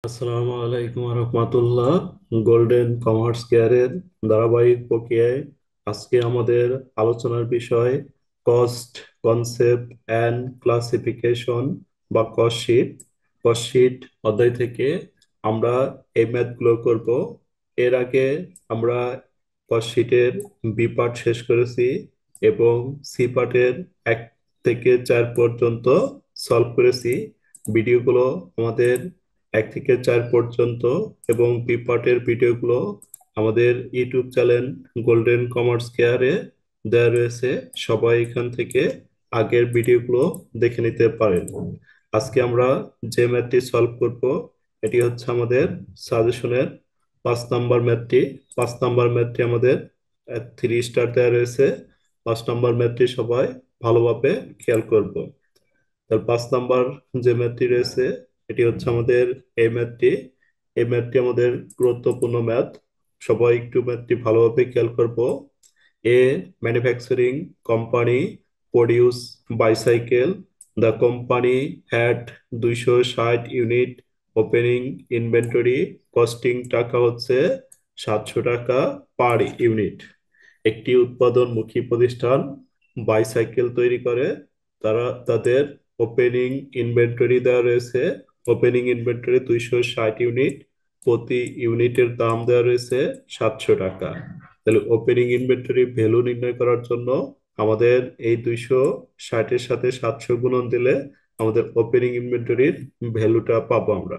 আসসালামু আলাইকুম রহমতুল্লাহ। Golden commerce কেয়ারের ধারাবাহিক প্রক্রিয়ায় আজকে আমাদের আলোচনার বিষয় কস্ট, কনসেপ্ট অ্যান্ড ক্লাসিফিকেশন বা কস্ট শিট অধ্যায় থেকে আমরা এই ম্যাথগুলো করব। এর আগে আমরা কস্ট শিটের বি পার্ট শেষ করেছি এবং সি পার্টের 1 থেকে 4 পর্যন্ত সলভ করেছি। ভিডিওগুলো আমাদের 1 থেকে 4 পর্যন্ত এবং বি পার্টের ভিডিওগুলো আমাদের ইউটিউব চ্যানেল গোল্ডেন কমার্স কেয়ারে দেওয়া রয়েছে। সবাই এখান থেকে আগের ভিডিওগুলো দেখে নিতে পারেন। আজকে আমরা যে ম্যাথটি সলভ করব এটি হচ্ছে আমাদের সাজেশনের 5 নম্বর ম্যাথটি। 5 নম্বর ম্যাথটি আমাদের 3 স্টার দেওয়া রয়েছে। 5 নম্বর ম্যাথটি সবাই ভালোভাবে খেয়াল করব। তার 5 নম্বর যে ম্যাথটি রয়েছে এটি হচ্ছে আমাদের এই ম্যাথটি। এই ম্যাথটি আমাদের গুরুত্বপূর্ণ ম্যাথ। সবাই একটু ম্যাথটি ভালোভাবে খেয়াল করব। এ manufacturing company produce bicycle. The company had 260 unit opening inventory costing টাকা হচ্ছে 700 টাকা পার ইউনিট। একটি উৎপাদনমুখী প্রতিষ্ঠান বাইসাইকেল তৈরি করে। তারা তাদের ওপেনিং ইনভেন্টরি দেওয়া রয়েছে। Opening inventory 260 unit. প্রতি ইউনিটের দাম দেওয়া রয়েছে 700 টাকা। তাহলে ওপেনিং ইনভেন্টরি ভ্যালু নির্ণয় করার জন্য আমাদের এই 260-এর সাথে 700 গুণন দিলে আমাদের ওপেনিং ইনভেন্টরির ভ্যালুটা পাবো আমরা।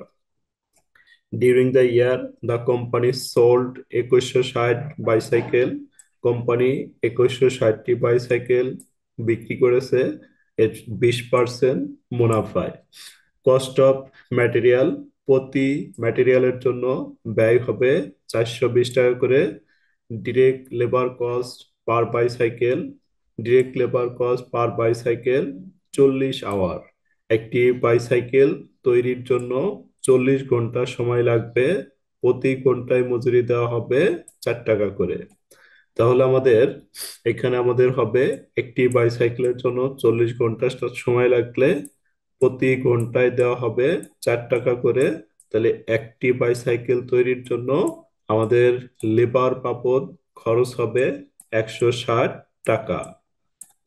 During the year the company sold 2160 bicycle. Company 2160টি বাইসাইকেল বিক্রি করেছে এর 20% মুনাফায়। কস্ট অফ ম্যাটেরিয়াল, প্রতি ম্যাটেরিয়ালের জন্য ব্যয় হবে 420 টাকা করে। Direct labour cost per bicycle, direct labour cost per bicycle 40 hour. একটি বাইসাইকেল তৈরির জন্য 40 ঘন্টা সময় লাগবে। প্রতি ঘন্টায় মজুরি দেওয়া হবে 4 টাকা করে। তাহলে আমাদের এখানে আমাদের হবে একটি বাইসাইকেলের জন্য 40 ঘন্টা সময় লাগলে প্রতি ঘন্টায় দেওয়া হবে 4 টাকা করে। তাহলে একটি বাইসাইকেল তৈরির জন্য আমাদের লেবার বাবদ খরচ হবে 160 টাকা।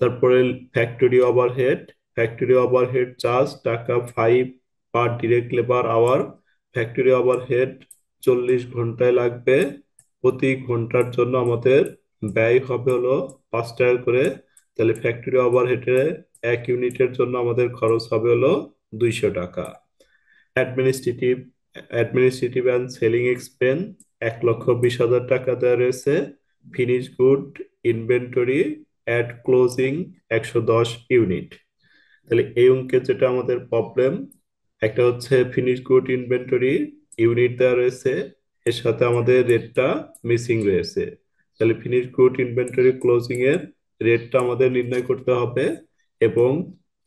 তারপরে factory overhead, factory overhead charge টাকা 5 per direct labour hour. Factory overhead 40 ঘন্টায় লাগবে। প্রতি ঘন্টার জন্য আমাদের ব্যয় হবে হলো 5 টাকা করে। তাহলে ফ্যাক্টরি ওভারহেডে 1 ইউনিটের জন্য আমাদের খরচ হবে হলো 200 টাকা। Administrative administrative and selling expense 1,20,000 টাকা দেওয়া রয়েছে। Finish good inventory at closing 110 unit. তাহলে এই অঙ্কে যেটা আমাদের প্রবলেম, একটা হচ্ছে ফিনিশ গুড ইনভেন্টরি ইউনিট দেওয়া রয়েছে, এর সাথে আমাদের রেটটা মিসিং রয়েছে। তাহলে ফিনিশ গুড ইনভেন্টরি ক্লোজিং এর রেটটা আমাদের নির্ণয় করতে হবে এবং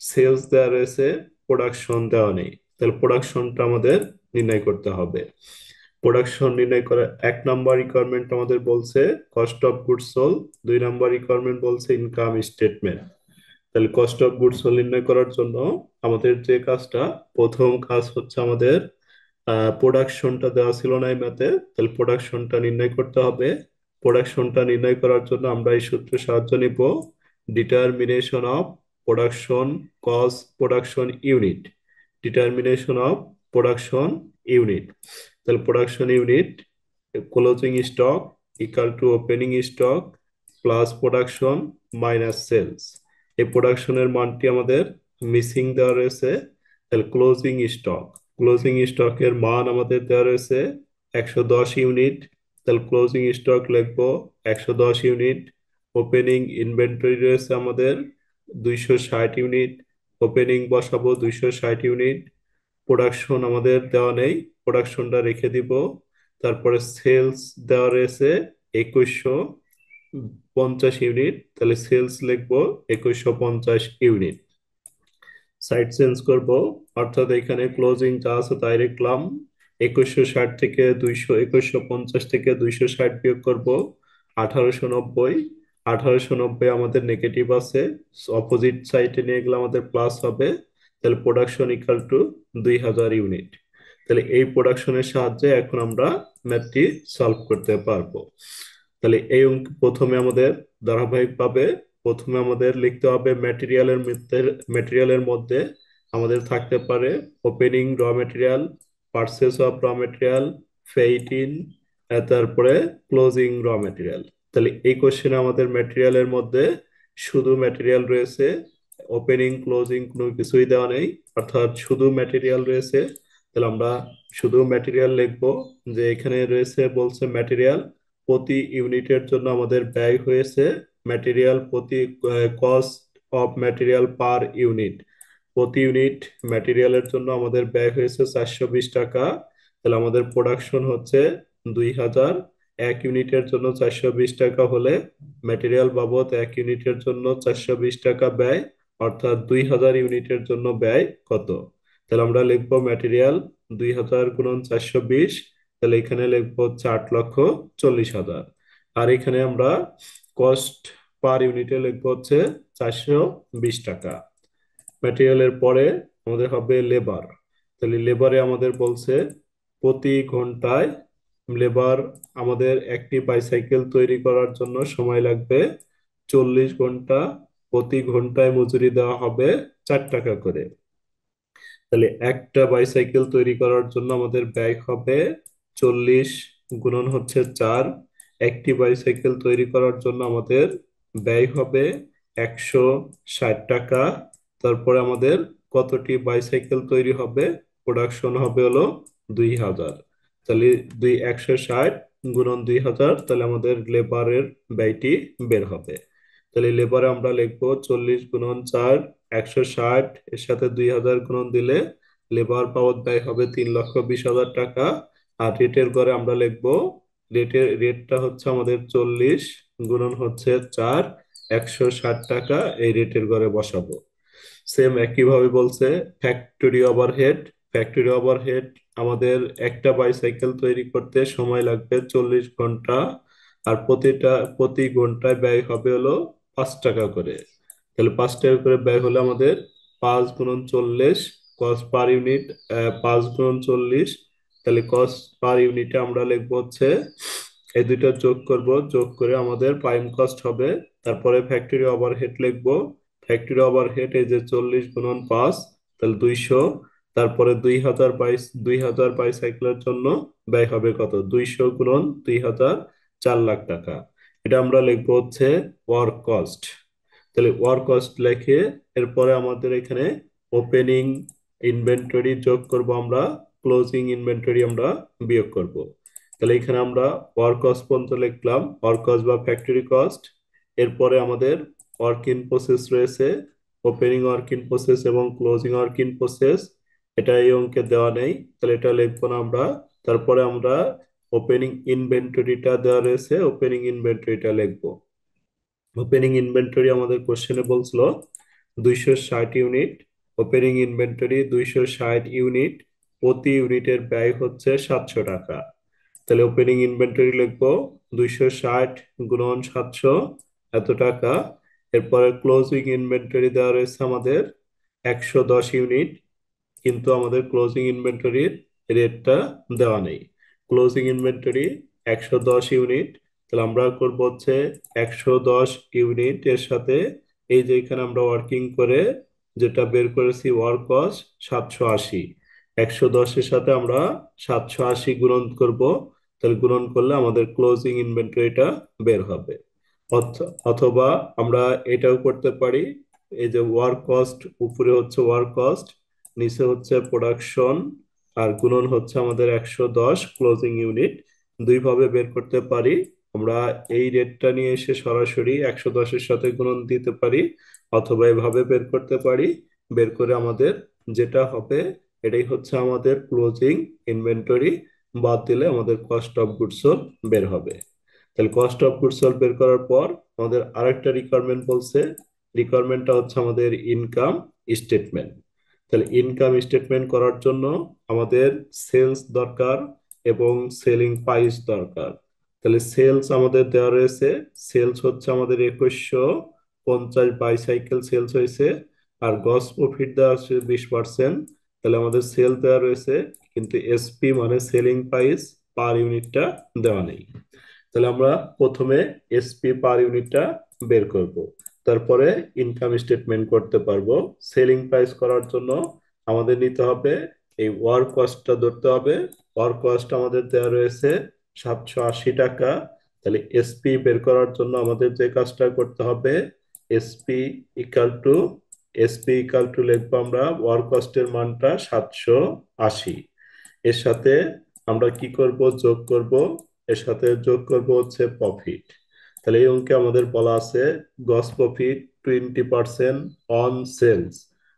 সেলস দেওয়া রয়েছে, প্রোডাকশন দেওয়া নেই। তাহলে প্রোডাকশনটা আমাদের নির্ণয় করতে হবে। প্রোডাকশন নির্ণয় করা 1 নম্বর রিকোয়ারমেন্ট আমাদের বলছে cost of goods sold. 2 number requirement বলছে ইনকাম স্টেটমেন্ট। তাহলে কস্ট অফ গুডস সোল্ড নির্ণয় করার জন্য আমাদের যে কাজটা, প্রথম কাজ হচ্ছে আমাদের প্রোডাকশনটা দেওয়া ছিল না এই ম্যাথে, তাহলে প্রোডাকশনটা নির্ণয় করতে হবে। প্রোডাকশনটা নির্ণয় করার জন্য আমরা এই সূত্রে সাহায্য নিব। Determination of production cost production unit. Determination of production unit. তাহলে production unit closing stock equal to opening stock plus production minus sales. এই প্রোডাকশনের মানটি আমাদের মিসিং দেওয়া রয়েছে। তাহলে ক্লোজিং স্টকের মান আমাদের দেওয়া রয়েছে 110 ইউনিট। তাহলে ক্লোজিং স্টক লিখবো 110 ইউনিট। ওপেনিং ইনভেন্টরি রয়েছে আমাদের 260 ইউনিট। ওপেনিং বসাবো 260 ইউনিট। প্রোডাকশন আমাদের দেওয়া নেই, প্রোডাকশনটা রেখে দিব। তারপরে সেলস দেওয়া রয়েছে 2150 ইউনিট, তাহলে সেলস লিখবো 2150 ইউনিট। সাইড চেঞ্জ করব, অর্থাৎ এখানে ক্লোজিং যা আছে তাই লিখলাম। 2160 থেকে 2150 থেকে 260 বিয়োগ করব 1890। 1890 আমাদের নেগেটিভ আছে, অপোজিট সাইডে নিয়ে গেলে আমাদের প্লাস হবে। তাহলে প্রোডাকশন ইকাল টু 2000 ইউনিট। তাহলে এই প্রোডাকশনের সাহায্যে এখন আমরা ম্যাথটি সলভ করতে পারবো। তাহলে এই অঙ্ক প্রথমে আমাদের ধারাবাহিকভাবে প্রথমে আমাদের লিখতে হবে ম্যাটেরিয়ালের মধ্যে আমাদের থাকতে পারে ওপেনিং র ম্যাটেরিয়াল, পারচেস অফ র ম্যাটেরিয়াল, ফেইট ইন, তারপরে ক্লোজিং র ম্যাটেরিয়াল। তাহলে এই কোশ্চেনে আমাদের ম্যাটেরিয়ালের মধ্যে শুধু ম্যাটেরিয়াল রয়েছে, ওপেনিং ক্লোজিং কোনো কিছুই দেওয়া নেই, অর্থাৎ শুধু ম্যাটেরিয়াল রয়েছে। তাহলে আমরা শুধু ম্যাটেরিয়াল লিখবো, যে এখানে রয়েছে বলছে ম্যাটেরিয়াল প্রতি ইউনিটের জন্য আমাদের ব্যয় হয়েছে, ম্যাটেরিয়াল প্রতি cost of material per unit, প্রতি ইউনিট ম্যাটেরিয়ালের জন্য আমাদের ব্যয় হয়েছে 420 টাকা। তাহলে আমাদের প্রোডাকশন হচ্ছে 2000, এক ইউনিটের জন্য 420 টাকা হলে ম্যাটেরিয়াল বাবদ এক ইউনিটের জন্য 420 টাকা ব্যয়, অর্থাৎ 2000 ইউনিটের জন্য ব্যয় কত। তাহলে আমরা লিখবো ম্যাটেরিয়াল 2000 গুণন 420, তাহলে এখানে লিখবো হচ্ছে 8,40,000। আর এখানে আমরা কস্ট পার ইউনিটে লিখবো হচ্ছে 420 টাকা। ম্যাটেরিয়ালের পরে আমাদের হবে লেবার। তাহলে লেবারে আমাদের বলছে প্রতি ঘন্টায় লেবার আমাদের একটি বাইসাইকেল তৈরি করার জন্য সময় লাগবে 40 ঘন্টা, প্রতি ঘন্টায় মজুরি দেওয়া হবে 4 টাকা করে। তাহলে একটা বাইসাইকেল তৈরি করার জন্য আমাদের ব্যয় হবে 40 গুণন হচ্ছে 4, একটি বাইসাইকেল তৈরি করার জন্য আমাদের ব্যয় হবে 160 টাকা। তারপরে আমাদের কতটি বাইসাইকেল তৈরি হবে, প্রোডাকশন হবে হলো 2000। তাহলে 160 গুণন 2000, তাহলে আমাদের লেবারের ব্যয়টি বের হবে। তাহলে লেবারে আমরা লিখবো 40 গুণন 4, 160, এর সাথে 2000 গুণন দিলে লেবার পাওয়ার ব্যয় হবে 3,20,000 টাকা। আর রেটের ঘরে আমরা লিখবো রেটটা হচ্ছে আমাদের 40 গুণন হচ্ছে 4, 160 টাকা, এই রেটের ঘরে বসাবো। সেম একইভাবে বলছে ফ্যাক্টরি ওভারহেড। ফ্যাক্টরি ওভারহেড আমাদের একটা বাইসাইকেল তৈরি করতে সময় লাগবে 40 ঘন্টা, আর প্রতি ঘন্টায় ব্যয় হবে হলো 5 টাকা করে। তাহলে 5 টাকা করে ব্যয় হলে আমাদের 5 গুণন 40, কস্ট পার ইউনিট 5 গুণন 40, তাহলে কস্ট পার ইউনিটে আমরা লিখবো হচ্ছে এই দুইটা যোগ করব, যোগ করে আমাদের প্রাইম কস্ট হবে। তারপরে ফ্যাক্টরি ওভারহেড লিখবো, ফ্যাক্টরি ওভারহেড এই যে 40 গুণন 5, তাহলে 200। তারপরে 2000 বাইসাইকেলের জন্য ব্যয় হবে কত, 200 গুণন 2000, 4 লাখ টাকা। এটা আমরা লিখবো হচ্ছে ওয়ার্ক কস্ট। তাহলে ওয়ার্ক কস্ট লিখে এরপরে আমাদের এখানে ওপেনিং ইনভেন্টরি যোগ করব আমরা, ক্লোজিং ইনভেন্টরি আমরা বিয়োগ করব। তাহলে এখানে আমরা ওয়ার্ক কস্ট পর্যন্ত লিখলাম, ওয়ার্ক কস্ট বা ফ্যাক্টরি কস্ট। এরপরে আমাদের ওয়ার্ক ইন প্রসেস রয়েছে, ওপেনিং ওয়ার্ক ইন প্রসেস এবং ক্লোজিং ওয়ার্ক ইন প্রসেস, এটা এই অঙ্কে দেওয়া নেই, তাহলে এটা লিখবো না আমরা। তারপরে আমরা ওপেনিং ইনভেন্টরিটা দেওয়া রয়েছে, ওপেনিং ইনভেন্টরিটা লিখবো। ওপেনিং ইনভেন্টরি আমাদের কোশ্চেনে বলছিল 260 ইউনিট, ওপেনিং ইনভেন্টরি 260 ইউনিট, প্রতি ইউনিটের ব্যয় হচ্ছে 700 টাকা। তাহলে ওপেনিং ইনভেন্টরি লিখবো 260 গুণন 700, এত টাকা। এরপরে ক্লোজিং ইনভেন্টরি দেওয়া রয়েছে আমাদের 110 ইউনিট, কিন্তু আমাদের ক্লোজিং ইনভেন্টরির রেটটা দেওয়া নেই। ক্লোজিং ইনভেন্টরি 110 ইউনিট, তাহলে আমরা করবো হচ্ছে 110 ইউনিট এর সাথে এই যে এখানে আমরা ওয়ার্কিং করে যেটা বের করেছি ওয়ার্ক কস্ট 780, 110-এর সাথে আমরা 780 গুণন করব, তাহলে গুণন করলে আমাদের ক্লোজিং ইনভেন্টরিটা বের হবে। অথবা আমরা এটাও করতে পারি, এই যে ওয়ার্ক কস্ট উপরে হচ্ছে ওয়ার্ক কস্ট, নিচে হচ্ছে প্রোডাকশন, আর গুণন হচ্ছে আমাদের 110 ক্লোজিং ইউনিট, দুই ভাবে বের করতে পারি। আমরা এই রেটটা নিয়ে এসে সরাসরি 110-এর সাথে গুণন দিতে পারি, অথবা এভাবে বের করতে পারি। বের করে আমাদের যেটা হবে এটাই হচ্ছে আমাদের ক্লোজিং ইনভেন্টরি, বাদ দিলে আমাদের কস্ট অফ গুডস সোল্ড বের হবে। তাহলে কস্ট অফ গুডস সোল্ড বের করার পর আমাদের আরেকটা রিকোয়ারমেন্ট বলছে, রিকোয়ারমেন্টটা হচ্ছে আমাদের ইনকাম স্টেটমেন্ট। তাহলে ইনকাম স্টেটমেন্ট করার জন্য আমাদের সেলস দরকার এবং সেলিং প্রাইস দরকার। তাহলে সেলস আমাদের দেওয়া রয়েছে, সেলস হচ্ছে আমাদের 2150 বাইসাইকেল সেলস হয়েছে, আর গ্রস প্রফিট দেওয়া আছে 20%, তাহলে আমাদের সেল দেওয়া রয়েছে, কিন্তু এসপি মানে সেলিং প্রাইস পার ইউনিটটা দেওয়া নেই। তাহলে আমরা প্রথমে এসপি পার ইউনিটটা বের করব, তারপরে ইনকাম স্টেটমেন্ট করতে পারবো। সেলিং প্রাইস করার জন্য আমাদের নিতে হবে, এই ওয়ার্ক কস্টটা ধরতে হবে। ওয়ার্ক কস্ট আমাদের দেওয়া রয়েছে 780 টাকা। তাহলে এসপি বের করার জন্য আমাদের যে কাজটা করতে হবে, এসপি ইকাল টু লিখবো আমরা ওয়ার্ক কস্টের মানটা 780। এর সাথে আমরা কি করব, যোগ করব, এর সাথে যোগ করব হচ্ছে প্রফিট। তাহলে এই অঙ্কে আমাদের বলা আছে গ্রস প্রফিট 20% অন সেলস।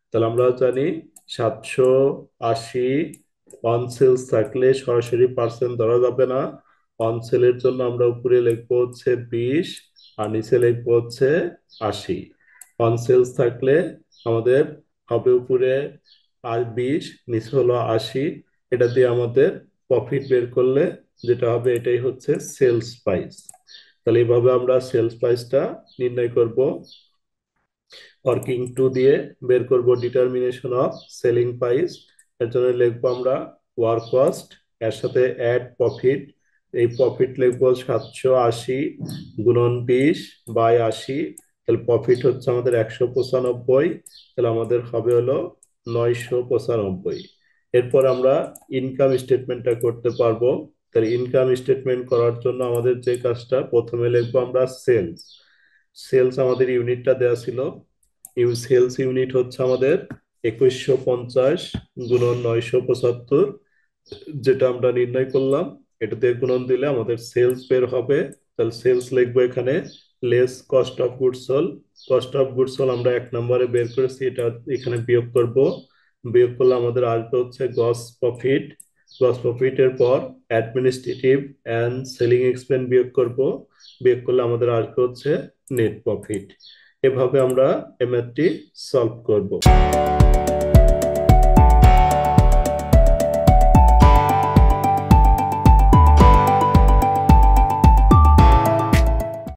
তাহলে আমরা জানি 780 অন সেলস থাকলে সরাসরি পার্সেন্ট ধরা যাবে না। অন সেলের জন্য আমরা উপরে লিখবো হচ্ছে 20 আর নিচে লিখবো হচ্ছে 80। অন সেলস থাকলে আমাদের হবে উপরে আর 20, নিচে হলো 80। এটা দিয়ে আমাদের প্রফিট বের করলে যেটা হবে এটাই হচ্ছে সেলস প্রাইস। তাহলে এইভাবে আমরা সেলস প্রাইসটা নির্ণয় করব। ওয়ার্কিং টু দিয়ে বের করব ডিটারমিনেশন অফ সেলিং প্রাইস। এর জন্য লিখবো আমরা ওয়ার্ক কস্ট, এর সাথে অ্যাড প্রফিট। এই প্রফিট লিখবো 780 গুণন 20 বাই 80। তাহলে প্রফিট হচ্ছে আমাদের 195। তাহলে আমাদের হবে হলো 995। এরপর আমরা ইনকাম স্টেটমেন্টটা করতে পারবো। তাহলে ইনকাম স্টেটমেন্ট করার জন্য আমাদের যে কাজটা, প্রথমে লিখবো আমরা সেলস। সেলস আমাদের ইউনিটটা দেওয়া ছিল, সেলস ইউনিট হচ্ছে আমাদের 2150 গুণন 975, যেটা আমরা নির্ণয় করলাম। এটাতে গুণন দিলে আমাদের সেলস বের হবে। তাহলে সেলস লিখবো এখানে less cost of goods sold. Cost of goods sold আমরা 1 নম্বরে বের করেছি, এটা এখানে বিয়োগ করব। বিয়োগ করলে আমাদের আসবে হচ্ছে গ্রস প্রফিট। গ্রস প্রফিটের পর অ্যাডমিনিস্ট্রেটিভ অ্যান্ড সেলিং এক্সপেন্স বিয়োগ করব। বিয়োগ করলে আমাদের আসবে হচ্ছে নেট প্রফিট। এভাবে আমরা এই ম্যাথটি সলভ করব।